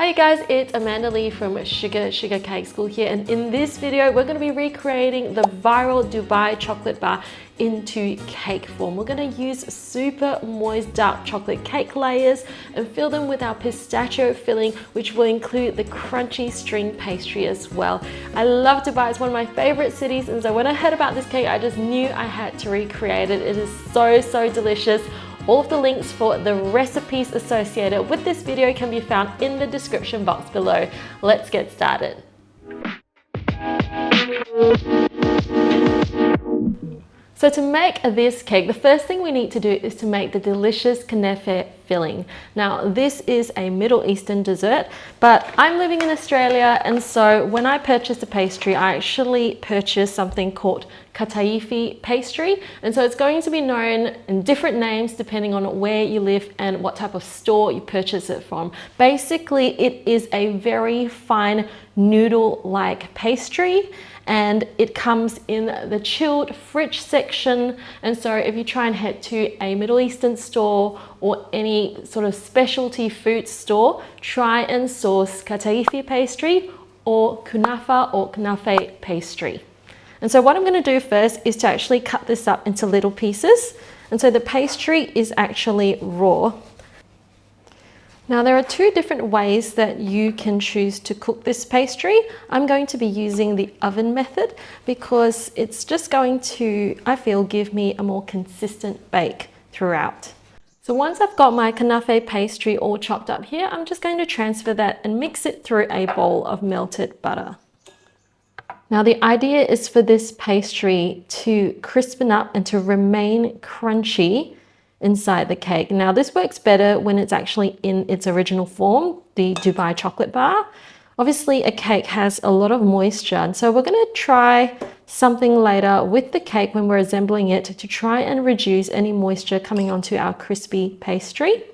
Hi you guys, it's Amanda Lee from Sugar Cake School here, and in this video we're going to be recreating the viral Dubai chocolate bar into cake form. We're going to use super moist dark chocolate cake layers and fill them with our pistachio filling, which will include the crunchy string pastry as well. I love Dubai, it's one of my favorite cities, and so when I heard about this cake I just knew I had to recreate it. It is so delicious. All of the links for the recipes associated with this video can be found in the description box below. Let's get started. So to make this cake, the first thing we need to do is to make the delicious kunafa filling. Now this is a Middle Eastern dessert, but I'm living in Australia, and so when I purchased a pastry, I actually purchased something called kataifi pastry, and so it's going to be known in different names depending on where you live and what type of store you purchase it from. Basically, it is a very fine noodle-like pastry, and it comes in the chilled fridge section. And so if you try and head to a Middle Eastern store or any sort of specialty food store, try and source kataifi pastry or kunafa pastry. And so what I'm going to do first is to actually cut this up into little pieces. And so the pastry is actually raw. Now there are two different ways that you can choose to cook this pastry. I'm going to be using the oven method because it's just going to, I feel, give me a more consistent bake throughout. So once I've got my kunafa pastry all chopped up here, I'm just going to transfer that and mix it through a bowl of melted butter. Now the idea is for this pastry to crispen up and to remain crunchy inside the cake. Now this works better when it's actually in its original form, the Dubai chocolate bar. Obviously a cake has a lot of moisture, and so we're going to try something later with the cake when we're assembling it to try and reduce any moisture coming onto our crispy pastry,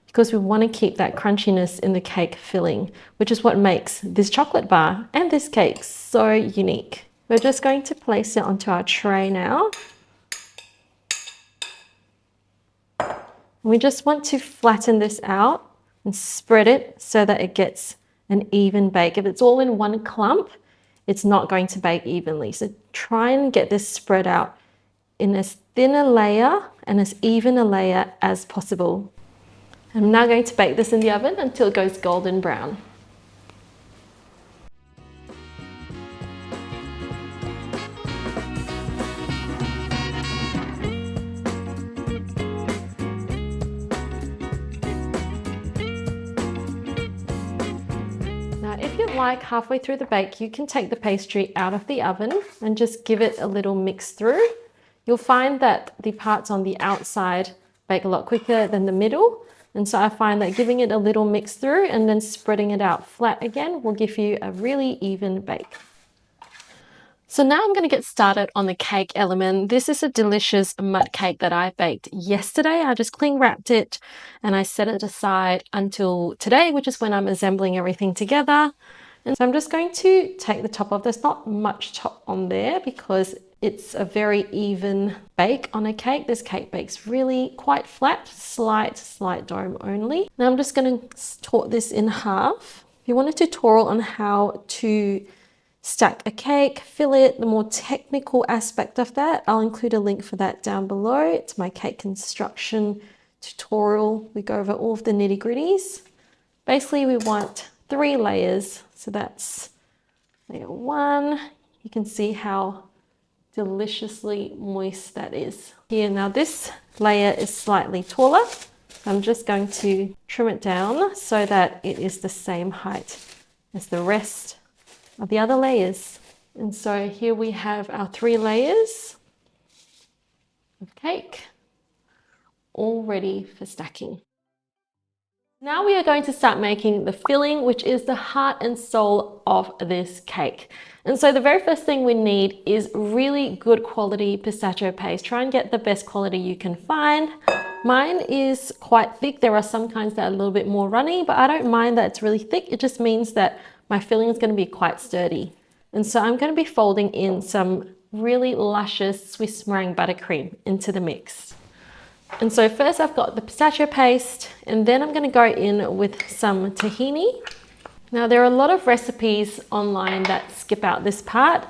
because we want to keep that crunchiness in the cake filling, which is what makes this chocolate bar and this cake so unique. We're just going to place it onto our tray now. We just want to flatten this out and spread it so that it gets an even bake. If it's all in one clump, it's not going to bake evenly. So try and get this spread out in as thin a layer and as even a layer as possible. I'm now going to bake this in the oven until it goes golden brown. Now, if you like, halfway through the bake, you can take the pastry out of the oven and just give it a little mix through. You'll find that the parts on the outside bake a lot quicker than the middle. And so I find that giving it a little mix through and then spreading it out flat again will give you a really even bake. So now I'm going to get started on the cake element. This is a delicious mud cake that I baked yesterday. I just cling wrapped it and I set it aside until today, which is when I'm assembling everything together. And so I'm just going to take the top off. There's not much top on there because it's a very even bake on a cake. This cake bakes really quite flat, slight dome only. Now I'm just going to tort this in half. If you want a tutorial on how to stack a cake, fill it, the more technical aspect of that, I'll include a link for that down below. It's my cake construction tutorial. We go over all of the nitty-gritties. Basically, we want 3 layers. So that's layer 1. You can see how deliciously moist that is. Here, now this layer is slightly taller. I'm just going to trim it down so that it is the same height as the rest of the other layers. And so here we have our 3 layers of cake all ready for stacking. Now we are going to start making the filling, which is the heart and soul of this cake. And so the very first thing we need is really good quality pistachio paste. Try and get the best quality you can find. Mine is quite thick. There are some kinds that are a little bit more runny, but I don't mind that it's really thick. It just means that my filling is going to be quite sturdy. And so I'm going to be folding in some really luscious Swiss meringue buttercream into the mix. And so first I've got the pistachio paste, and then I'm going to go in with some tahini. Now there are a lot of recipes online that skip out this part,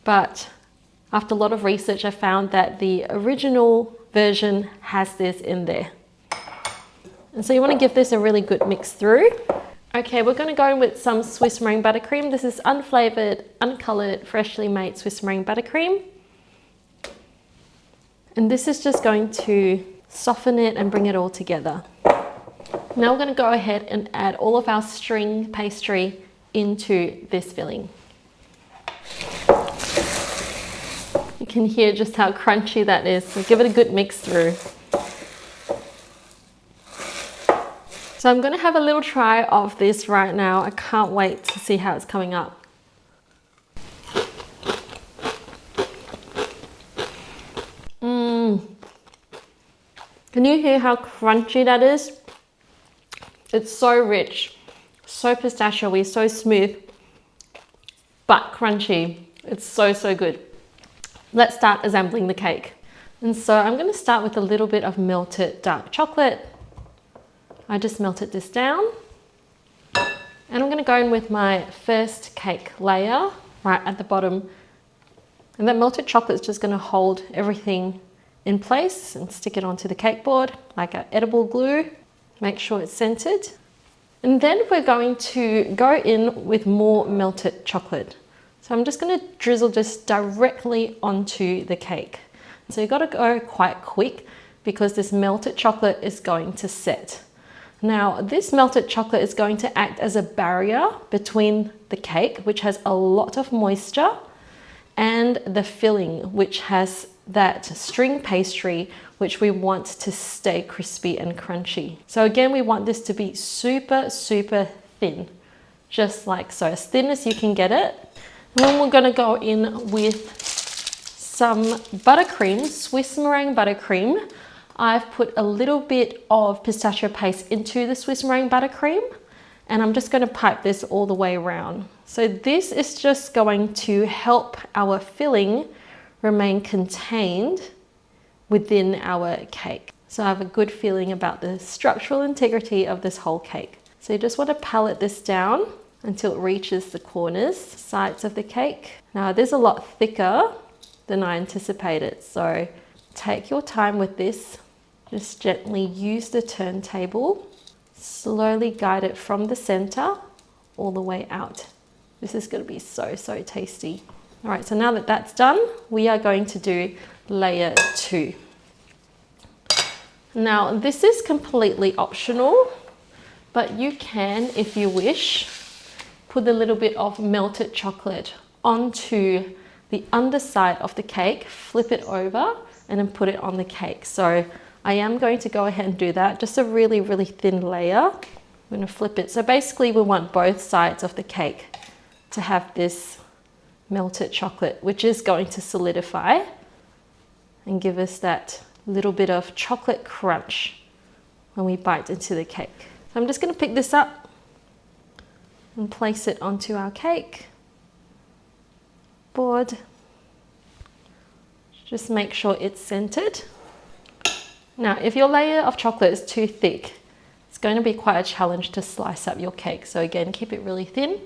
but after a lot of research I found that the original version has this in there. And so you want to give this a really good mix through. Okay, we're going to go in with some Swiss meringue buttercream. This is unflavoured, uncoloured, freshly made Swiss meringue buttercream. And this is just going to soften it and bring it all together. Now we're going to go ahead and add all of our string pastry into this filling. You can hear just how crunchy that is, so give it a good mix through. So I'm going to have a little try of this right now. I can't wait to see how it's coming up. Can you hear how crunchy that is? It's so rich, so pistachio-y, so smooth, but crunchy. It's so, so good. Let's start assembling the cake. And so I'm going to start with a little bit of melted dark chocolate. I just melted this down. And I'm going to go in with my first cake layer right at the bottom. And that melted chocolate is just going to hold everything in place and stick it onto the cake board like an edible glue. Make sure it's centered. And then we're going to go in with more melted chocolate. So I'm just going to drizzle this directly onto the cake. So you've got to go quite quick because this melted chocolate is going to set. Now, this melted chocolate is going to act as a barrier between the cake, which has a lot of moisture, and the filling, which has that string pastry, which we want to stay crispy and crunchy. So again, we want this to be super, super thin, just like so, as thin as you can get it. And then we're gonna go in with some buttercream, Swiss meringue buttercream. I've put a little bit of pistachio paste into the Swiss meringue buttercream, and I'm just going to pipe this all the way around. So this is just going to help our filling remain contained within our cake. So I have a good feeling about the structural integrity of this whole cake. So you just want to palette this down until it reaches the corners, sides of the cake. Now this is a lot thicker than I anticipated, so take your time with this. Just gently use the turntable, slowly guide it from the center all the way out. This is going to be so, so tasty. All right, so now that that's done, we are going to do layer 2. Now, this is completely optional, but you can, if you wish, put a little bit of melted chocolate onto the underside of the cake, flip it over, and then put it on the cake. So I am going to go ahead and do that. Just a really, really thin layer. I'm going to flip it. So basically we want both sides of the cake to have this melted chocolate, which is going to solidify and give us that little bit of chocolate crunch when we bite into the cake. So I'm just going to pick this up and place it onto our cake board. Just make sure it's centered. Now, if your layer of chocolate is too thick, it's going to be quite a challenge to slice up your cake. So again, keep it really thin.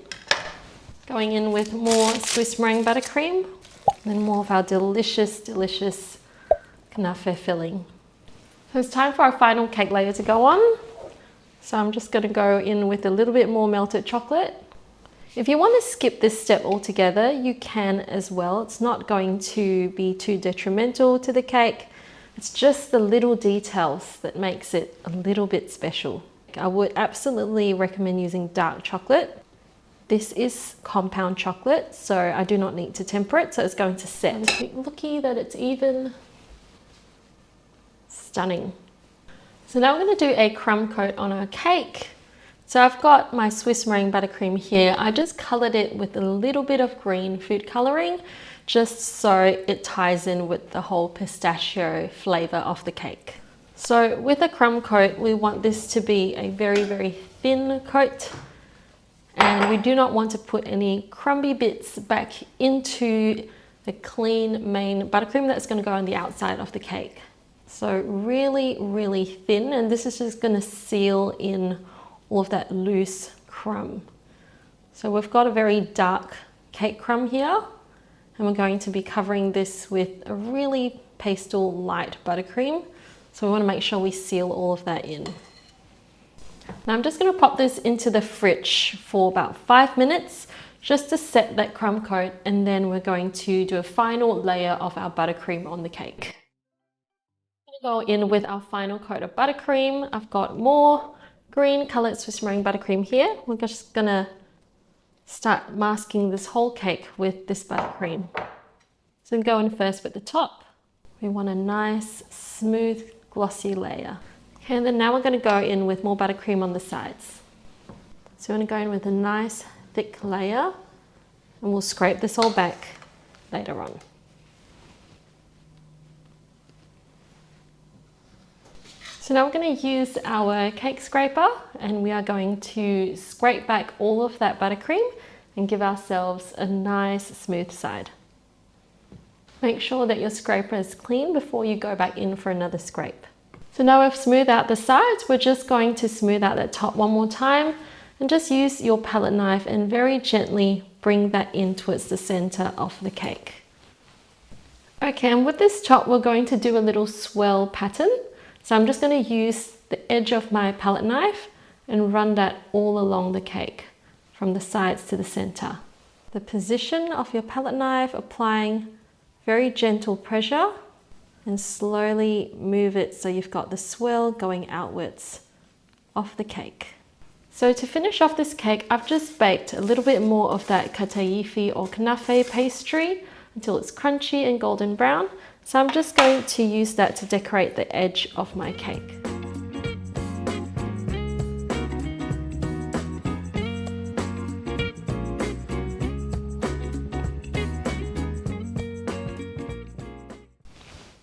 Going in with more Swiss meringue buttercream, and then more of our delicious, delicious knafe filling. So it's time for our final cake layer to go on. So I'm just going to go in with a little bit more melted chocolate. If you want to skip this step altogether, you can as well. It's not going to be too detrimental to the cake. It's just the little details that makes it a little bit special. I would absolutely recommend using dark chocolate. This is compound chocolate, so I do not need to temper it, so it's going to set. Looky that it's even. Stunning. So now we're going to do a crumb coat on our cake. So I've got my Swiss meringue buttercream here. I just colored it with a little bit of green food coloring, just so it ties in with the whole pistachio flavor of the cake. So with a crumb coat, we want this to be a very, very thin coat, and we do not want to put any crumby bits back into the clean main buttercream that's going to go on the outside of the cake. So really, really thin, and this is just going to seal in all of that loose crumb So we've got a very dark cake crumb here, and we're going to be covering this with a really pastel light buttercream. So we want to make sure we seal all of that in. Now I'm just going to pop this into the fridge for about 5 minutes just to set that crumb coat, and then we're going to do a final layer of our buttercream on the cake. Go in with our final coat of buttercream. I've got more green coloured Swiss meringue buttercream here. We're just going to start masking this whole cake with this buttercream. So go in first with the top. We want a nice, smooth, glossy layer. Okay, and then now we're going to go in with more buttercream on the sides. So we're going to go in with a nice, thick layer, and we'll scrape this all back later on. So now we're going to use our cake scraper, and we are going to scrape back all of that buttercream and give ourselves a nice smooth side. Make sure that your scraper is clean before you go back in for another scrape. So now we've smoothed out the sides, we're just going to smooth out that top one more time, and just use your palette knife and very gently bring that in towards the center of the cake. Okay, and with this top we're going to do a little swirl pattern. So I'm just going to use the edge of my palette knife and run that all along the cake, from the sides to the center. The position of your palette knife, applying very gentle pressure, and slowly move it so you've got the swirl going outwards off the cake. So to finish off this cake, I've just baked a little bit more of that kataifi or kanafe pastry until it's crunchy and golden brown. So I'm just going to use that to decorate the edge of my cake.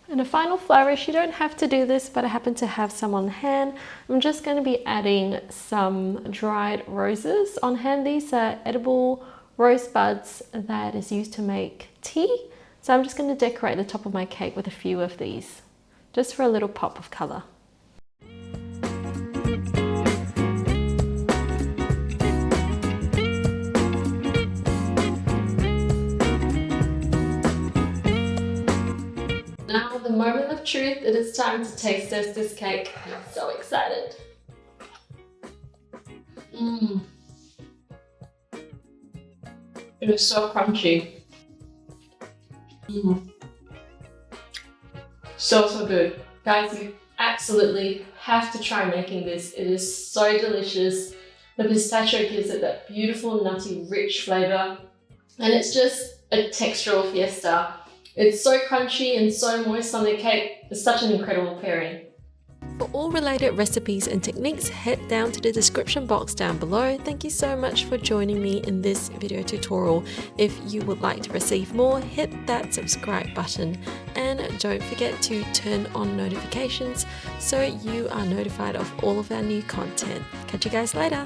And a final flourish, you don't have to do this, but I happen to have some on hand. I'm just going to be adding some dried roses on hand. These are edible rose buds that is used to make tea. So I'm just going to decorate the top of my cake with a few of these, just for a little pop of colour. Now the moment of truth, it is time to taste test this cake. I'm so excited. It is so crunchy. So good. Guys, you absolutely have to try making this. It is so delicious. The pistachio gives it that beautiful, nutty, rich flavor. And it's just a textural fiesta. It's so crunchy and so moist on the cake. It's such an incredible pairing. For all related recipes and techniques, head down to the description box down below. Thank you so much for joining me in this video tutorial. If you would like to receive more, hit that subscribe button and don't forget to turn on notifications so you are notified of all of our new content. Catch you guys later.